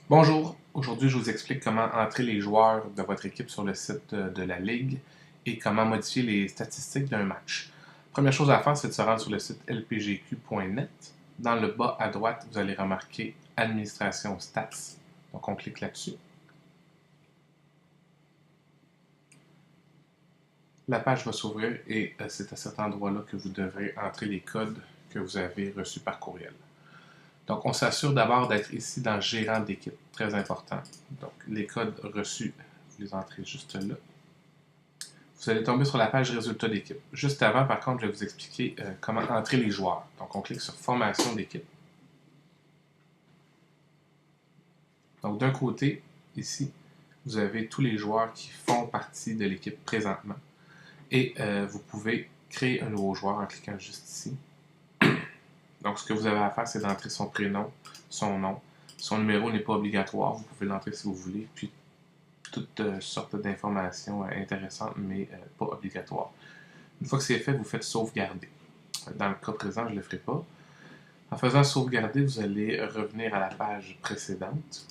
Bonjour, aujourd'hui je vous explique comment entrer les joueurs de votre équipe sur le site de la Ligue et comment modifier les statistiques d'un match. Première chose à faire, c'est de se rendre sur le site lpgq.net. Dans le bas à droite, vous allez remarquer Administration Stats. Donc on clique là-dessus. La page va s'ouvrir et c'est à cet endroit-là que vous devrez entrer les codes que vous avez reçus par courriel. Donc, on s'assure d'abord d'être ici dans Gérant d'équipe, très important. Donc, les codes reçus, vous les entrez juste là. Vous allez tomber sur la page Résultats d'équipe. Juste avant, par contre, je vais vous expliquer comment entrer les joueurs. Donc, on clique sur Formation d'équipe. Donc, d'un côté, ici, vous avez tous les joueurs qui font partie de l'équipe présentement. Et vous pouvez créer un nouveau joueur en cliquant juste ici. Donc, ce que vous avez à faire, c'est d'entrer son prénom, son nom. Son numéro n'est pas obligatoire, vous pouvez l'entrer si vous voulez, puis toutes sortes d'informations intéressantes, mais pas obligatoires. Une fois que c'est fait, vous faites sauvegarder. Dans le cas présent, je ne le ferai pas. En faisant sauvegarder, vous allez revenir à la page précédente.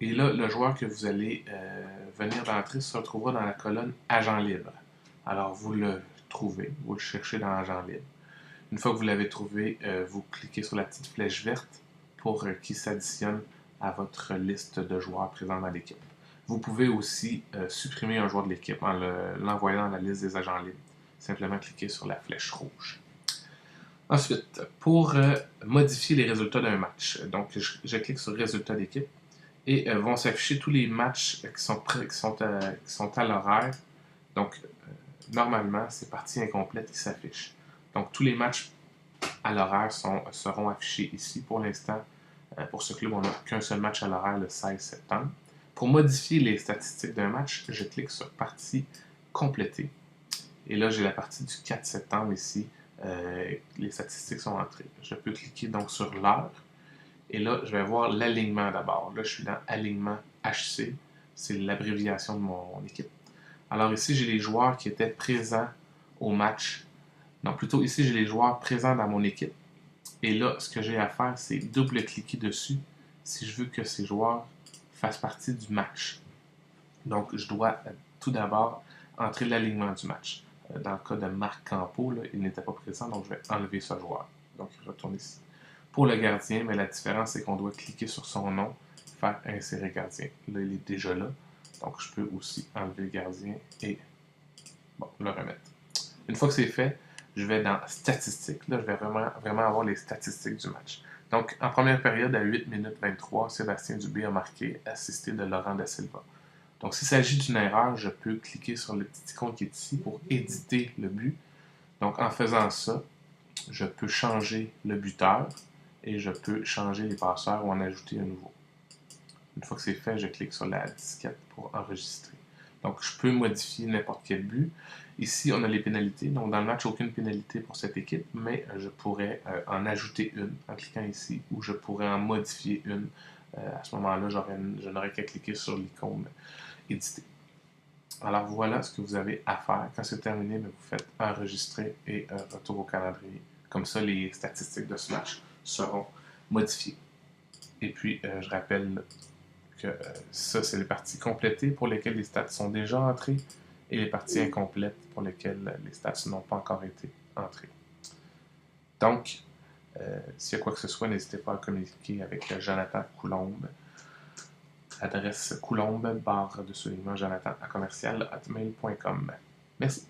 Et là, le joueur que vous allez venir d'entrer se retrouvera dans la colonne Agent libre. Alors, vous le trouvez, vous le cherchez dans Agent libre. Une fois que vous l'avez trouvé, vous cliquez sur la petite flèche verte pour qu'il s'additionne à votre liste de joueurs présents dans l'équipe. Vous pouvez aussi supprimer un joueur de l'équipe en l'envoyant dans la liste des agents libres. Simplement cliquez sur la flèche rouge. Ensuite, pour modifier les résultats d'un match, donc je clique sur Résultats d'équipe et vont s'afficher tous les matchs qui sont à l'horaire. Donc, normalement, c'est partie incomplète qui s'affiche. Donc, tous les matchs à l'horaire seront affichés ici. Pour l'instant, pour ce club, on n'a qu'un seul match à l'horaire le 16 septembre. Pour modifier les statistiques d'un match, je clique sur Partie complétée. Et là, j'ai la partie du 4 septembre ici. Les statistiques sont entrées. Je peux cliquer donc sur l'heure. Et là, je vais voir l'alignement d'abord. Là, je suis dans Alignement HC. C'est l'abréviation de mon équipe. Alors ici, j'ai les joueurs qui étaient présents au match. Non, plutôt ici, j'ai les joueurs présents dans mon équipe. Et là, ce que j'ai à faire, c'est double-cliquer dessus si je veux que ces joueurs fassent partie du match. Donc, je dois tout d'abord entrer l'alignement du match. Dans le cas de Marc Campo, là, il n'était pas présent, donc je vais enlever ce joueur. Donc, je retourne ici. Pour le gardien, mais la différence, c'est qu'on doit cliquer sur son nom, faire insérer gardien. Là, il est déjà là. Donc, je peux aussi enlever le gardien et le remettre. Une fois que c'est fait, je vais dans Statistiques. Là, je vais vraiment avoir les statistiques du match. Donc, en première période, à 8 minutes 23, Sébastien Dubé a marqué, assisté de Laurent Da Silva. Donc, s'il s'agit d'une erreur, je peux cliquer sur le petit icône qui est ici pour éditer le but. Donc, en faisant ça, je peux changer le buteur et je peux changer les passeurs ou en ajouter un nouveau. Une fois que c'est fait, je clique sur la disquette pour enregistrer. Donc, je peux modifier n'importe quel but. Ici, on a les pénalités. Donc, dans le match, aucune pénalité pour cette équipe, mais je pourrais en ajouter une en cliquant ici, ou je pourrais en modifier une. À ce moment-là, je n'aurais qu'à cliquer sur l'icône éditer. Alors, voilà ce que vous avez à faire. Quand c'est terminé, vous faites enregistrer et retour au calendrier. Comme ça, les statistiques de ce match seront modifiées. Et puis, je rappelle que ça, c'est les parties complétées pour lesquelles les stats sont déjà entrées et les parties incomplètes pour lesquelles les stats n'ont pas encore été entrées. Donc, s'il y a quoi que ce soit, n'hésitez pas à communiquer avec Jonathan Coulombe. Adresse coulombe, barre de soulignement Jonathan à commercial@hotmail.com. Merci.